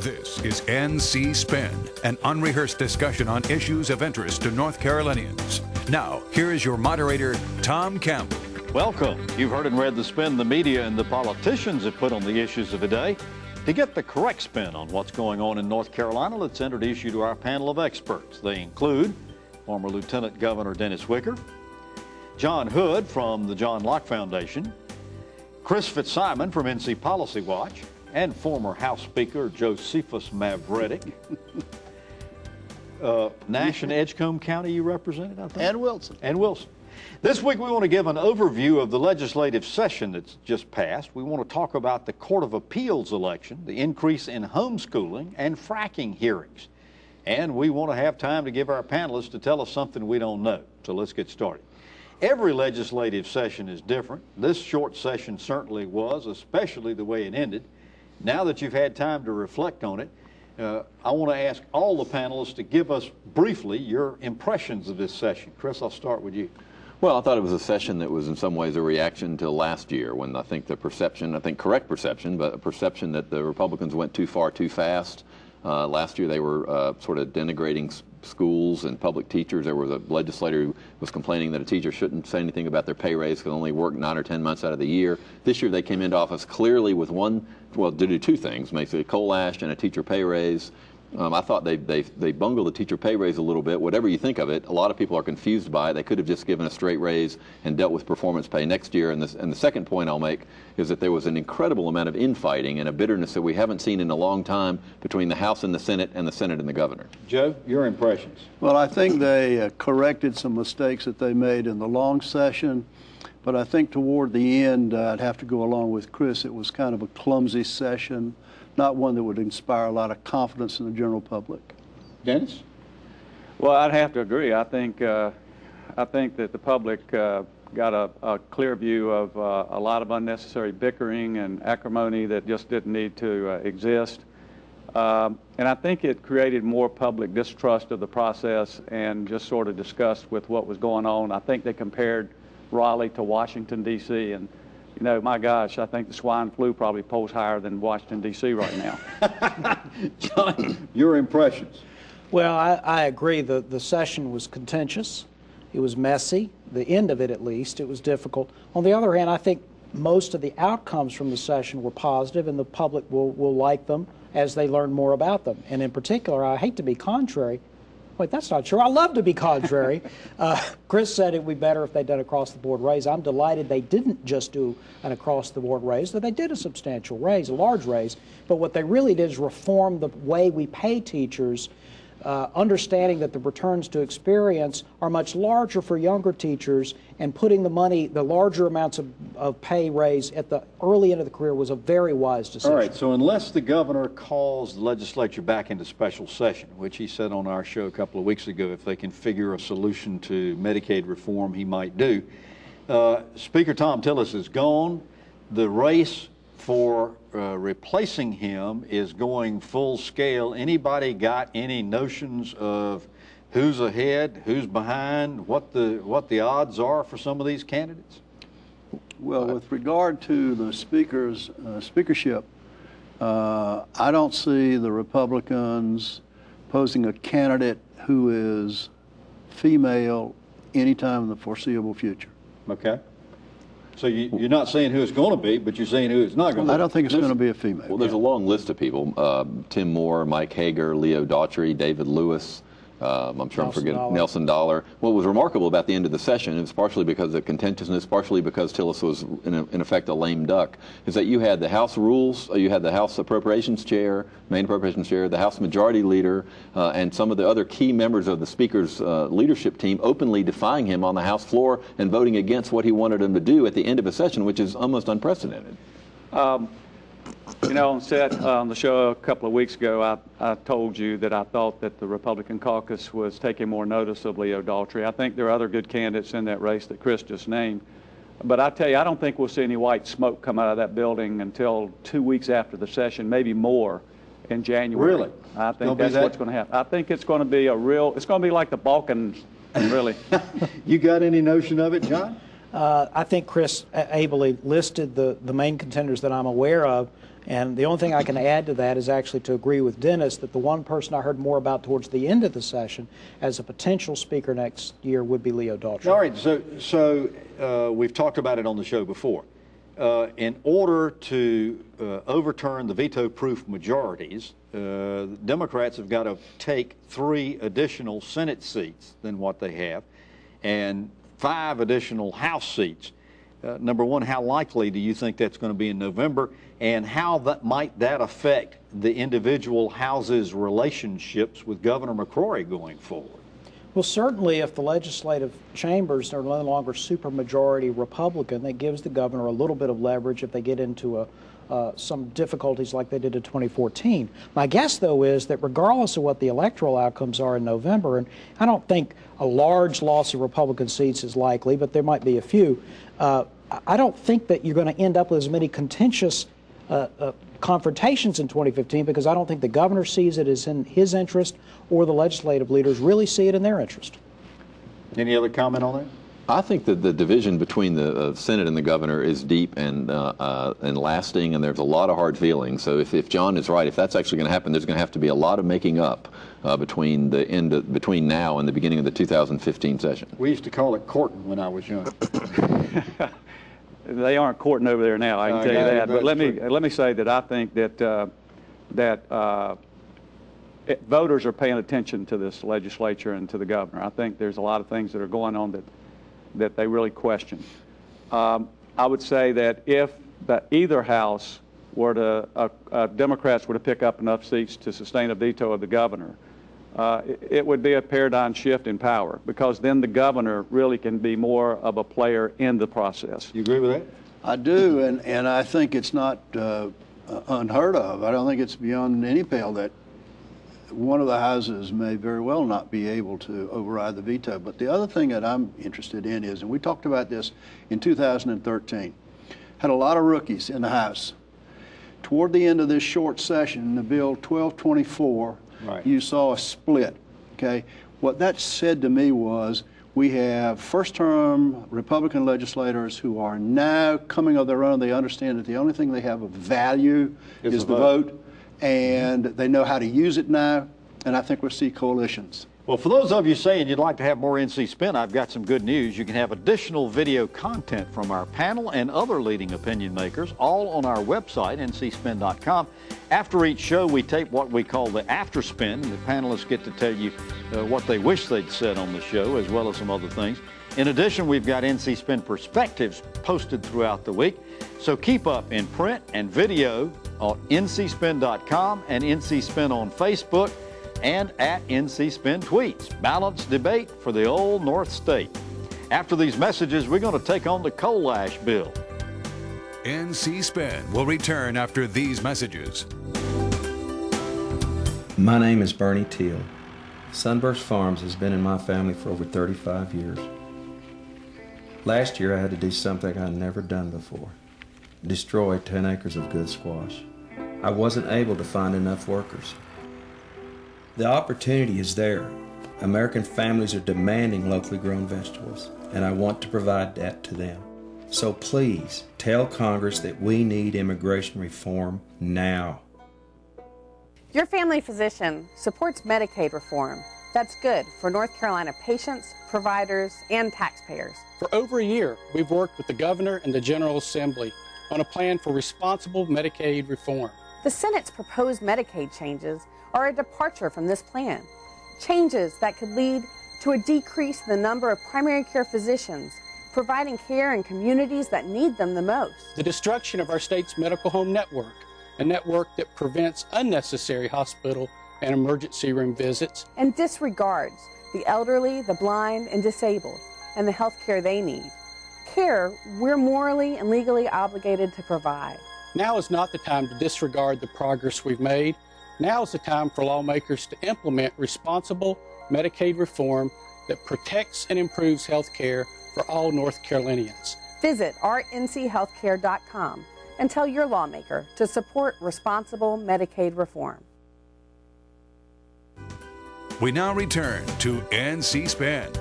This is NC Spin, an unrehearsed discussion on issues of interest to North Carolinians. Now, here is your moderator, Tom Campbell. Welcome. You've heard and read the spin the media and the politicians have put on the issues of the day. To get the correct spin on what's going on in North Carolina, let's introduce you to our panel of experts. They include former Lieutenant Governor Dennis Wicker, John Hood from the John Locke Foundation, Chris Fitzsimon from NC Policy Watch, and former House Speaker Josephus Mavretic. Nash and Edgecombe County you represented, I think? And Wilson. And Wilson. This week we want to give an overview of the legislative session that's just passed. We want to talk about the Court of Appeals election, the increase in homeschooling, and fracking hearings. And we want to have time to give our panelists to tell us something we don't know. So let's get started. Every legislative session is different. This short session certainly was, especially the way it ended. Now that you've had time to reflect on it, I want to ask all the panelists to give us briefly your impressions of this session. Chris, I'll start with you. Well, I thought it was a session that was in some ways a reaction to last year when I think the perception, correct perception, but a perception that the Republicans went too far too fast. Last year they were sort of denigrating schools and public teachers. There was a legislator who was complaining that a teacher shouldn't say anything about their pay raise, could only work 9 or 10 months out of the year. This year they came into office clearly with to do two things, basically a coal ash and a teacher pay raise. I thought they bungled the teacher pay raise a little bit. Whatever you think of it, a lot of people are confused by it. They could have just given a straight raise and dealt with performance pay next year. And the second point I'll make is that there was an incredible amount of infighting and a bitterness that we haven't seen in a long time between the House and the Senate and the governor. Joe, your impressions? Well, I think they corrected some mistakes that they made in the long session. But I think toward the end, I'd have to go along with Chris. It was kind of a clumsy session, not one that would inspire a lot of confidence in the general public. Dennis? Well, I'd have to agree. I think that the public got a clear view of a lot of unnecessary bickering and acrimony that just didn't need to exist. And I think it created more public distrust of the process and just sort of disgust with what was going on. I think they compared Raleigh to Washington, D.C., and you know, my gosh, I think the swine flu probably polls higher than Washington, D.C. right now. John, your impressions? Well, I agree. The session was contentious. It was messy. The end of it, at least, it was difficult. On the other hand, I think most of the outcomes from the session were positive, and the public will like them as they learn more about them. And in particular, I hate to be contrary. Wait, that's not true. I love to be contrary. Chris said it would be better if they'd done across-the-board raise. I'm delighted they didn't just do an across-the-board raise, that they did a substantial raise, a large raise. But what they really did is reform the way we pay teachers, understanding that the returns to experience are much larger for younger teachers, and putting the money, the larger amounts of pay raise at the early end of the career was a very wise decision. All right, so unless the governor calls the legislature back into special session, which he said on our show a couple of weeks ago, if they can figure a solution to Medicaid reform, he might do. Speaker Tom Tillis is gone. The race for replacing him is going full scale. Anybody got any notions of who's ahead, who's behind, what the odds are for some of these candidates? Well, with regard to the speaker's speakership, I don't see the Republicans posing a candidate who is female anytime in the foreseeable future. Okay. So you're not saying who it's going to be, but you're saying who it's not going to be. I don't think it's going to be a female. Well, there's a long list of people. Tim Moore, Mike Hager, Leo Daughtry, David Lewis, I'm sure I'm forgetting Nelson Dollar. What was remarkable about the end of the session, and it's partially because of contentiousness, partially because Tillis was in effect a lame duck, is that you had the House Rules, you had the House Appropriations Chair, Main Appropriations Chair, the House Majority Leader, and some of the other key members of the Speaker's leadership team openly defying him on the House floor and voting against what he wanted him to do at the end of a session, which is almost unprecedented. You know, on the show a couple of weeks ago, I told you that I thought that the Republican caucus was taking more notice of Leo Daughtry. I think there are other good candidates in that race that Chris just named. But I tell you, I don't think we'll see any white smoke come out of that building until 2 weeks after the session, maybe more, in January. Really? I think that's what's going to happen. I think it's going to be it's going to be like the Balkans, really. You got any notion of it, John? I think Chris ably listed the main contenders that I'm aware of. And the only thing I can add to that is actually to agree with Dennis that the one person I heard more about towards the end of the session as a potential speaker next year would be Leo Daughtry. All right, so we've talked about it on the show before. In order to overturn the veto-proof majorities, Democrats have got to take 3 additional Senate seats than what they have and 5 additional House seats. Number one, how likely do you think that's going to be in November, and how might that affect the individual houses' relationships with Governor McCrory going forward? Well, certainly if the legislative chambers are no longer supermajority Republican, that gives the governor a little bit of leverage if they get into some difficulties like they did in 2014. My guess, though, is that regardless of what the electoral outcomes are in November, and I don't think a large loss of Republican seats is likely, but there might be a few, I don't think that you're going to end up with as many contentious confrontations in 2015, because I don't think the governor sees it as in his interest or the legislative leaders really see it in their interest. Any other comment on that? I think that the division between the Senate and the governor is deep and lasting, and there's a lot of hard feelings. So if John is right, if that's actually going to happen, there's going to have to be a lot of making up between now and the beginning of the 2015 session. We used to call it courting when I was young. They aren't courting over there now, I can tell you that. But let me say that I think that voters are paying attention to this legislature and to the governor. I think there's a lot of things that are going on that they really question. I would say that if either house were to Democrats were to pick up enough seats to sustain a veto of the governor, it would be a paradigm shift in power, because then the governor really can be more of a player in the process. You agree with that? I do, and I think it's not unheard of. I don't think it's beyond any pale that one of the houses may very well not be able to override the veto. But the other thing that I'm interested in is, and we talked about this in 2013, had a lot of rookies in the House. Toward the end of this short session, the bill 1224, right, you saw a split, okay? What that said to me was, we have first-term Republican legislators who are now coming of their own. They understand that the only thing they have of value is the vote, and they know how to use it now, and I think we'll see coalitions. Well, for those of you saying you'd like to have more NC Spin, I've got some good news. You can have additional video content from our panel and other leading opinion makers, all on our website, ncspin.com. After each show, we tape what we call the after spin, and the panelists get to tell you what they wish they'd said on the show, as well as some other things. In addition, we've got NC Spin Perspectives posted throughout the week. So keep up in print and video on ncspin.com and NC Spin on Facebook, and at NC Spin Tweets. Balanced debate for the old North State. After these messages, we're going to take on the coal ash bill. NC Spin will return after these messages. My name is Bernie Teal. Sunburst Farms has been in my family for over 35 years. Last year I had to do something I'd never done before. Destroy 10 acres of good squash. I wasn't able to find enough workers. The opportunity is there. American families are demanding locally grown vegetables, and I want to provide that to them. So please tell Congress that we need immigration reform now. Your family physician supports Medicaid reform. That's good for North Carolina patients, providers, and taxpayers. For over a year, we've worked with the Governor and the General Assembly on a plan for responsible Medicaid reform. The Senate's proposed Medicaid changes are a departure from this plan. Changes that could lead to a decrease in the number of primary care physicians providing care in communities that need them the most. The destruction of our state's medical home network, a network that prevents unnecessary hospital and emergency room visits. And disregards the elderly, the blind, and disabled, and the health care they need. Care we're morally and legally obligated to provide. Now is not the time to disregard the progress we've made. Now is the time for lawmakers to implement responsible Medicaid reform that protects and improves health care for all North Carolinians. Visit rnchealthcare.com and tell your lawmaker to support responsible Medicaid reform. We now return to NC Spin.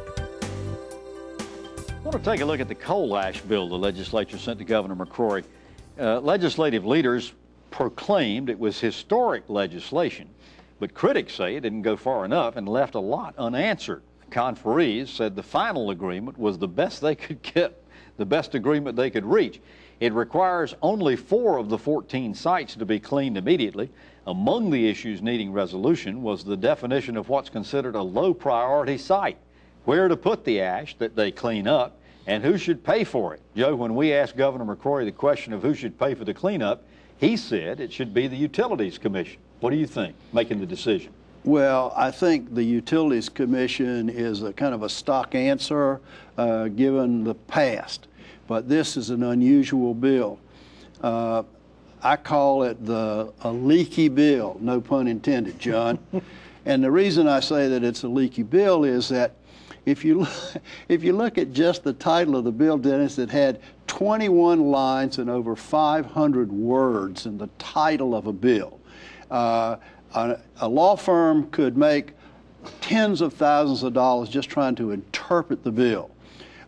I want to take a look at the coal ash bill the legislature sent to Governor McCrory. Legislative leaders proclaimed it was historic legislation, but critics say it didn't go far enough and left a lot unanswered. Conferees said the final agreement was the best they could get, the best agreement they could reach. It requires only 4 of the 14 sites to be cleaned immediately. Among the issues needing resolution was the definition of what's considered a low priority site, where to put the ash that they clean up, and who should pay for it. Joe, when we asked Governor McCrory the question of who should pay for the cleanup, he said it should be the Utilities Commission. What do you think, making the decision? Well, I think the Utilities Commission is a kind of a stock answer given the past, but this is an unusual bill. I call it a leaky bill, no pun intended, John. And the reason I say that it's a leaky bill is that if you look at just the title of the bill, Dennis, it had 21 lines and over 500 words in the title of a bill. A law firm could make tens of thousands of dollars just trying to interpret the bill.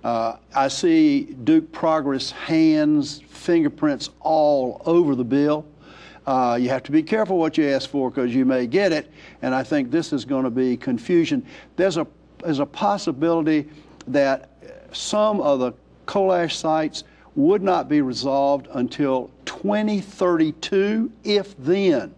I see Duke Progress hands, fingerprints all over the bill. You have to be careful what you ask for because you may get it, and I think this is going to be confusion. There's a possibility that some of the coal ash sites would not be resolved until 2032, if then.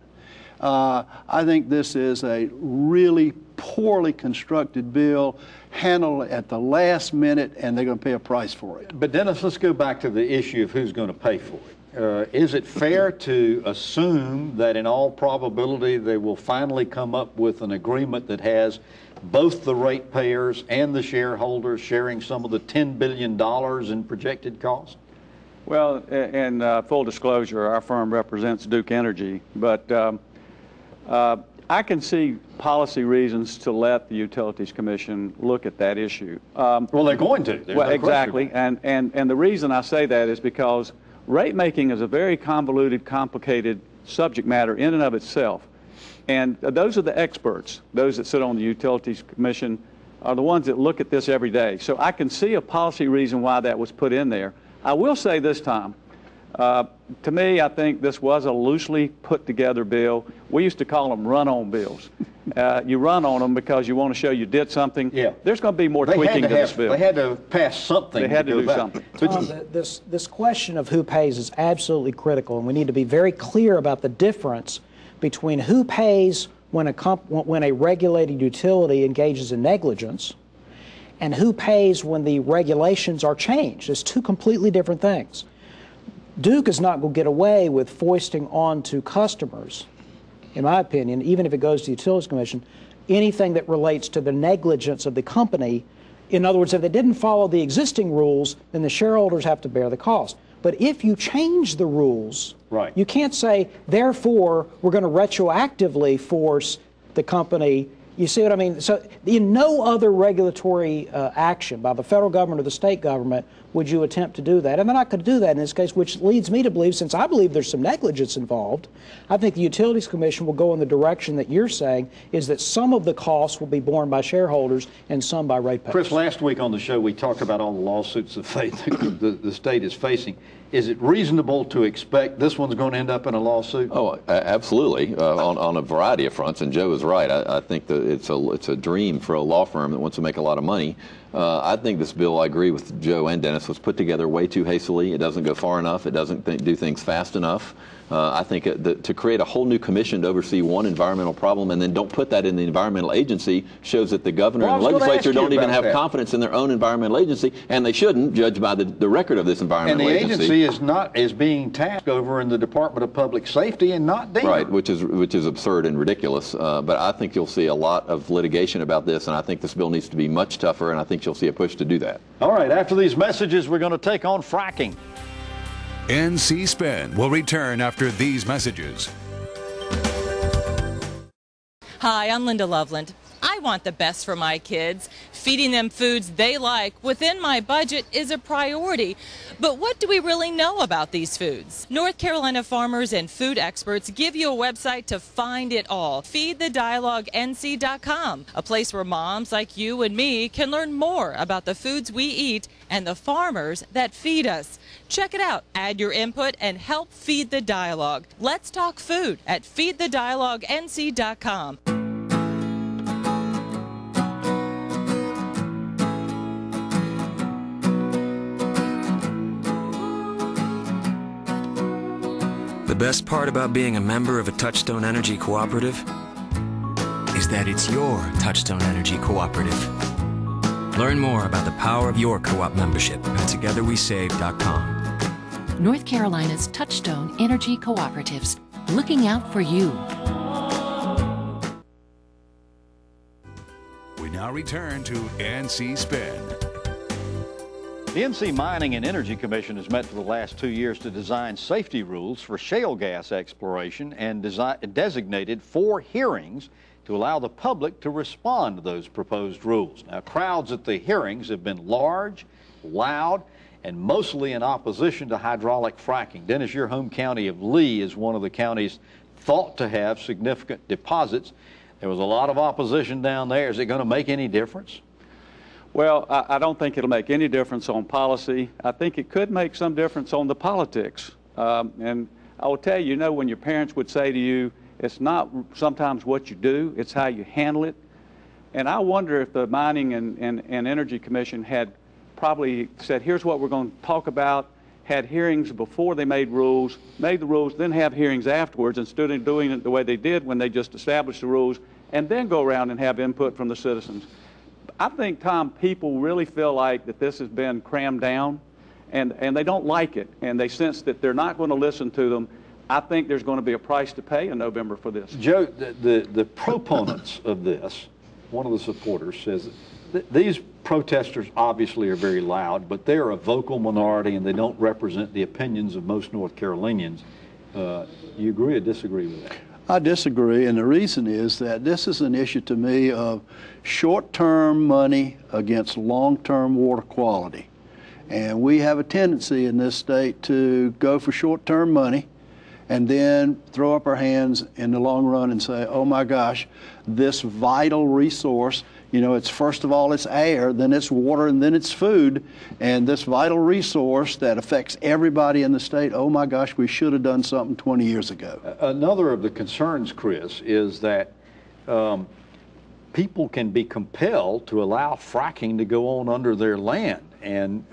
I think this is a really poorly constructed bill, handled at the last minute, and they're going to pay a price for it. But Dennis, let's go back to the issue of who's going to pay for it. Is it fair to assume that in all probability they will finally come up with an agreement that has both the ratepayers and the shareholders sharing some of the $10 billion in projected costs? Well, in full disclosure, our firm represents Duke Energy, but I can see policy reasons to let the Utilities Commission look at that issue. Well, they're going to. Well, exactly, and the reason I say that is because rate making is a very convoluted, complicated subject matter in and of itself. And those are the experts. Those that sit on the Utilities Commission are the ones that look at this every day. So I can see a policy reason why that was put in there. I will say this time, to me, I think this was a loosely put together bill. We used to call them run-on bills. You run on them because you want to show you did something. Yeah. There's going to be more tweaking to this bill. They had to pass something. They had to do something. Tom, this question of who pays is absolutely critical, and we need to be very clear about the difference between who pays when a regulated utility engages in negligence and who pays when the regulations are changed. It's two completely different things. Duke is not going to get away with foisting on to customers, in my opinion, even if it goes to the Utilities Commission, anything that relates to the negligence of the company. In other words, if they didn't follow the existing rules, then the shareholders have to bear the cost. But if you change the rules, right, you can't say, therefore, we're going to retroactively force the company. You see what I mean? So in no other regulatory action by the federal government or the state government would you attempt to do that. And they're not going to do that in this case, which leads me to believe, since I believe there's some negligence involved, I think the Utilities Commission will go in the direction that you're saying, is that some of the costs will be borne by shareholders and some by ratepayers. Chris, last week on the show we talked about all the lawsuits that the state is facing. Is it reasonable to expect this one's going to end up in a lawsuit? Oh, absolutely, on a variety of fronts. And Joe is right. I think that it's a dream for a law firm that wants to make a lot of money. I think this bill, I agree with Joe and Dennis, was put together way too hastily. It doesn't go far enough. It doesn't do things fast enough. I think to create a whole new commission to oversee one environmental problem and then don't put that in the environmental agency shows that the governor and the legislature don't even have confidence in their own environmental agency, and they shouldn't, judged by the record of this environmental agency. And the agency is being tasked over in the Department of Public Safety and not DEMA. Right, which is absurd and ridiculous. But I think you'll see a lot of litigation about this, and I think this bill needs to be much tougher, and I think you'll see a push to do that. All right, after these messages, we're going to take on fracking. NC Spin will return after these messages. Hi, I'm Linda Loveland. I want the best for my kids. Feeding them foods they like within my budget is a priority. But what do we really know about these foods? North Carolina farmers and food experts give you a website to find it all. FeedTheDialogueNC.com, a place where moms like you and me can learn more about the foods we eat and the farmers that feed us. Check it out. Add your input and help feed the dialogue. Let's talk food at FeedTheDialogueNC.com. The best part about being a member of a Touchstone Energy cooperative is that it's your Touchstone Energy cooperative. Learn more about the power of your co-op membership at togetherwesave.com. North Carolina's Touchstone Energy Cooperatives, looking out for you. We now return to NC Spin. The NC Mining and Energy Commission has met for the last 2 years to design safety rules for shale gas exploration and designated 4 hearings to allow the public to respond to those proposed rules. Now, crowds at the hearings have been large, loud, and mostly in opposition to hydraulic fracking. Dennis, your home county of Lee is one of the counties thought to have significant deposits. There was a lot of opposition down there. Is it going to make any difference? Well, I don't think it'll make any difference on policy. I think it could make some difference on the politics. And I will tell you, you know, when your parents would say to you, it's not sometimes what you do, it's how you handle it. And I wonder if the Mining and Energy Commission had probably said, here's what we're going to talk about, had hearings before they made the rules, then have hearings afterwards, instead of doing it the way they did when they just established the rules, and then go around and have input from the citizens. I think, Tom, people really feel like that this has been crammed down, and they don't like it, and they sense that they're not going to listen to them. I think there's going to be a price to pay in November for this. Joe, the proponents of this, one of the supporters says that these protesters obviously are very loud, but they're a vocal minority and they don't represent the opinions of most North Carolinians. You agree or disagree with that? I disagree, and the reason is that this is an issue to me of short-term money against long-term water quality. And we have a tendency in this state to go for short-term money and then throw up our hands in the long run and say, oh my gosh, this vital resource, you know, it's first of all it's air, then it's water, and then it's food, and this vital resource that affects everybody in the state, oh my gosh, we should have done something 20 years ago. Another of the concerns, Chris, is that people can be compelled to allow fracking to go on under their land. And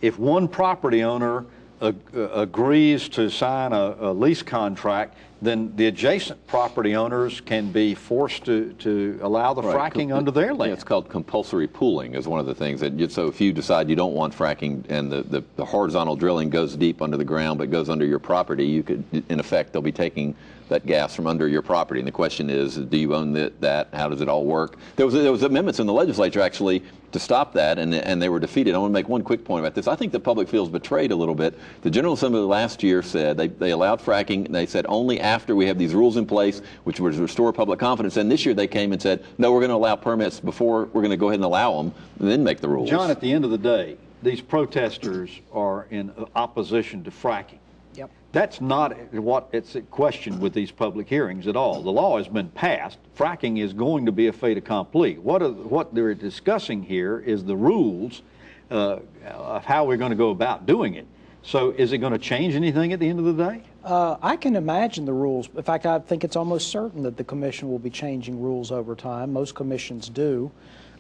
if one property owner agrees to sign a lease contract, then the adjacent property owners can be forced to allow the fracking under their land. Yeah, it's called compulsory pooling is one of the things. So if you decide you don't want fracking and the horizontal drilling goes deep under the ground but goes under your property, you could, in effect, they'll be taking that gas from under your property. And the question is, do you own that? How does it all work? There was amendments in the legislature, actually, to stop that, and they were defeated. I want to make one quick point about this. I think the public feels betrayed a little bit. The General Assembly last year said they allowed fracking, and they said only after we have these rules in place, which would restore public confidence. And this year they came and said, no, we're going to allow permits before we're going to go ahead and allow them, and then make the rules. John, at the end of the day, these protesters are in opposition to fracking. Yep. That's not what it's at question with these public hearings at all. The law has been passed. Fracking is going to be a fait accompli. What they're discussing here is the rules of how we're going to go about doing it. So is it going to change anything at the end of the day? I can imagine the rules. In fact, I think it's almost certain that the commission will be changing rules over time. Most commissions do.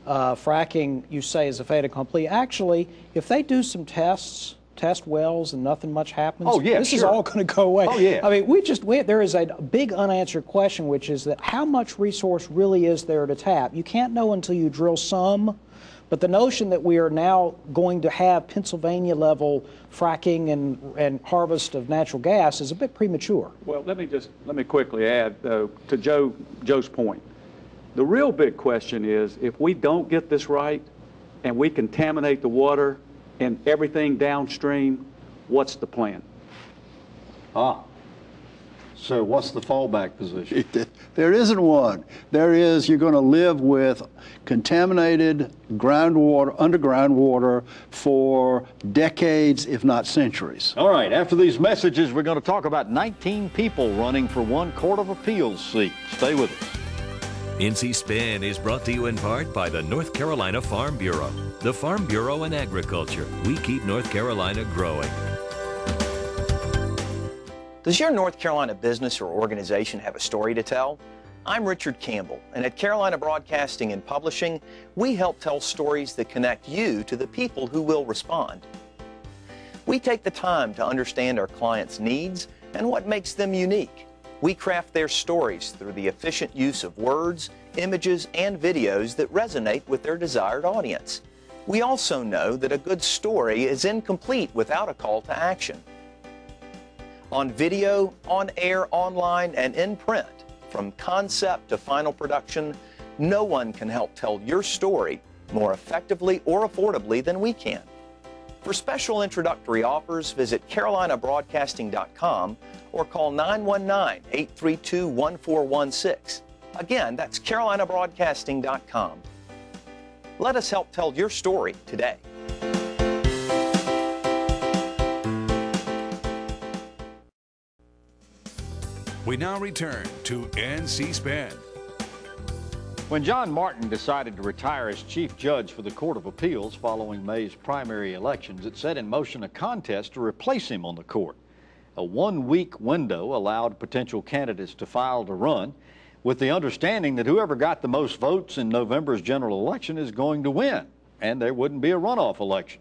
Fracking, you say, is a fait accompli. Actually, if they do some test wells and nothing much happens, this is all going to go away. Oh, yeah. I mean, there is a big unanswered question, which is that how much resource really is there to tap? You can't know until you drill some, but the notion that we are now going to have Pennsylvania-level fracking and harvest of natural gas is a bit premature. Well, let me quickly add, though, to Joe's point. The real big question is, if we don't get this right and we contaminate the water and everything downstream, what's the plan? So what's the fallback position? There isn't one. There is, you're going to live with contaminated groundwater, underground water for decades, if not centuries. All right, after these messages, we're going to talk about 19 people running for one Court of Appeals seat. Stay with us. NC Spin is brought to you in part by the North Carolina Farm Bureau. The Farm Bureau and Agriculture. We keep North Carolina growing. Does your North Carolina business or organization have a story to tell? I'm Richard Campbell, and at Carolina Broadcasting and Publishing, we help tell stories that connect you to the people who will respond. We take the time to understand our clients' needs and what makes them unique. We craft their stories through the efficient use of words, images, and videos that resonate with their desired audience. We also know that a good story is incomplete without a call to action. On video, on air, online, and in print, from concept to final production, no one can help tell your story more effectively or affordably than we can. For special introductory offers, visit carolinabroadcasting.com or call 919-832-1416. Again, that's carolinabroadcasting.com. Let us help tell your story today. We now return to NC Spin. When John Martin decided to retire as Chief Judge for the Court of Appeals following May's primary elections, it set in motion a contest to replace him on the court. A one-week window allowed potential candidates to file to run, with the understanding that whoever got the most votes in November's general election is going to win, and there wouldn't be a runoff election.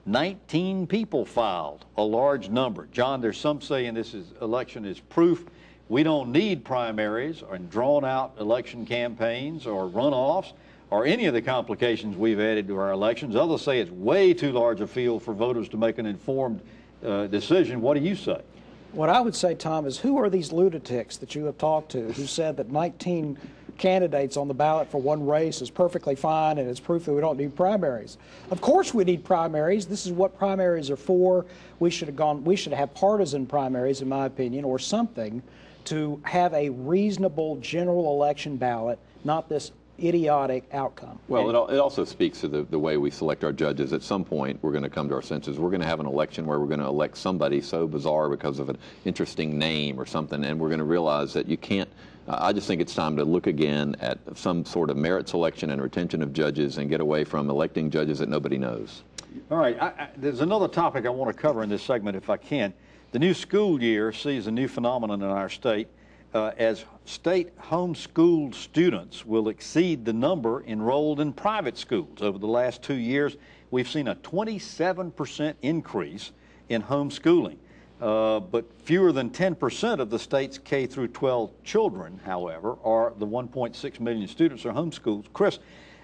19 people filed, a large number. John, there's some saying this election is proof we don't need primaries or drawn-out election campaigns or runoffs or any of the complications we've added to our elections. Others say it's way too large a field for voters to make an informed decision. What do you say? What I would say, Tom, is who are these lunatics that you have talked to who said that 19 candidates on the ballot for one race is perfectly fine and it's proof that we don't need primaries? Of course we need primaries. This is what primaries are for. We should have partisan primaries, in my opinion, or something to have a reasonable general election ballot, not this idiotic outcome. Well, it also speaks to the way we select our judges. At some point, we're going to come to our senses. We're going to have an election where we're going to elect somebody so bizarre because of an interesting name or something, and we're going to realize that you can't. I just think it's time to look again at some sort of merit selection and retention of judges and get away from electing judges that nobody knows. All right, there's another topic I want to cover in this segment if I can. The new school year sees a new phenomenon in our state as state homeschooled students will exceed the number enrolled in private schools. Over the last 2 years, we've seen a 27% increase in homeschooling. But fewer than 10% of the state's K through 12 children, however, are the 1.6 million students are homeschooled. Chris,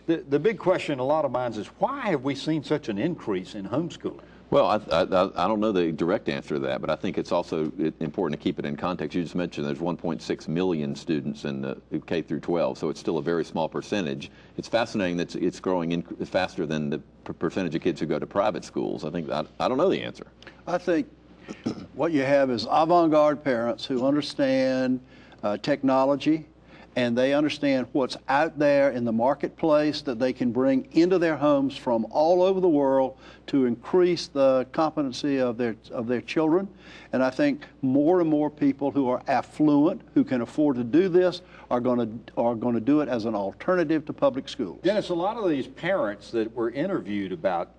the big question in a lot of minds is why have we seen such an increase in homeschooling? Well, I don't know the direct answer to that, but I think it's also important to keep it in context. You just mentioned there's 1.6 million students in the K through 12, so it's still a very small percentage. It's fascinating that it's growing faster than the percentage of kids who go to private schools. I think I don't know the answer. I think what you have is avant-garde parents who understand technology, and they understand what's out there in the marketplace that they can bring into their homes from all over the world to increase the competency of their children. And I think more and more people who are affluent, who can afford to do this, are going to do it as an alternative to public schools. Dennis, a lot of these parents that were interviewed about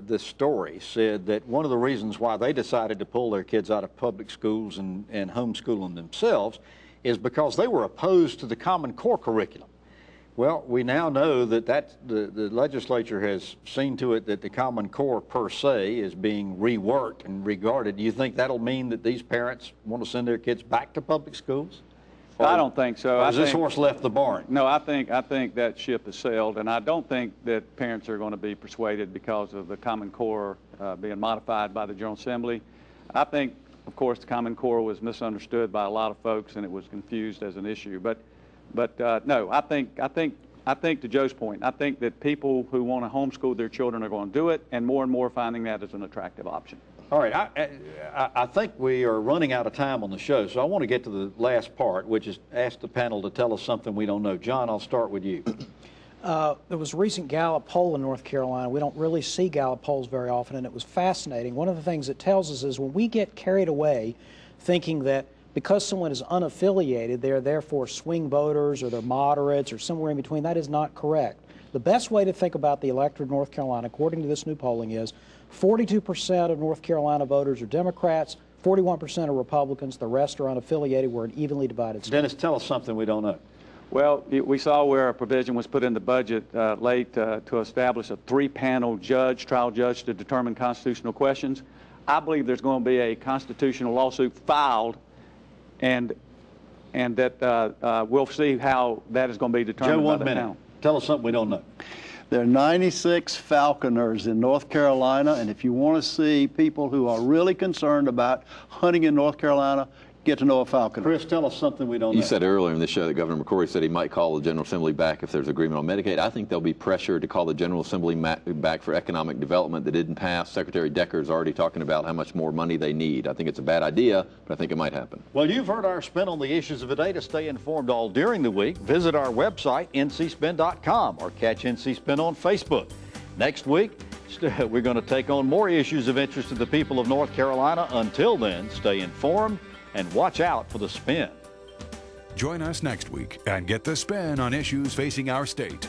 this story said that one of the reasons why they decided to pull their kids out of public schools and homeschool them themselves is because they were opposed to the Common Core curriculum. Well, we now know that the legislature has seen to it that the Common Core per se is being reworked and regarded. Do you think that'll mean that these parents want to send their kids back to public schools? I don't think so. Has this horse left the barn? No, I think that ship has sailed, and I don't think that parents are going to be persuaded because of the Common Core being modified by the General Assembly. I think, of course, the Common Core was misunderstood by a lot of folks, and it was confused as an issue. But no, I think to Joe's point, I think that people who want to homeschool their children are going to do it, and more finding that as an attractive option. All right, I think we are running out of time on the show, so I want to get to the last part, which is ask the panel to tell us something we don't know. John, I'll start with you. There was a recent Gallup poll in North Carolina. We don't really see Gallup polls very often, and it was fascinating. One of the things it tells us is when we get carried away thinking that because someone is unaffiliated, they're therefore swing voters or they're moderates or somewhere in between, that is not correct. The best way to think about the electorate of North Carolina, according to this new polling, is 42% of North Carolina voters are Democrats, 41% are Republicans, the rest are unaffiliated. We're an evenly divided state. Dennis, tell us something we don't know. Well, we saw where a provision was put in the budget late to establish a 3-panel trial judge to determine constitutional questions. I believe there's going to be a constitutional lawsuit filed, and that we'll see how that is going to be determined by the panel. Tell us something we don't know. There are 96 falconers in North Carolina, and if you want to see people who are really concerned about hunting in North Carolina, get to know a falconer. Chris, tell us something we don't know. You said earlier in the show that Governor McCrory said he might call the General Assembly back if there's agreement on Medicaid. I think there'll be pressure to call the General Assembly back for economic development that didn't pass. Secretary Decker is already talking about how much more money they need. I think it's a bad idea, but I think it might happen. Well, you've heard our spin on the issues of the day. To stay informed all during the week, visit our website, ncspin.com, or catch NC Spin on Facebook. Next week, we're going to take on more issues of interest to the people of North Carolina. Until then, stay informed and watch out for the spin. Join us next week and get the spin on issues facing our state.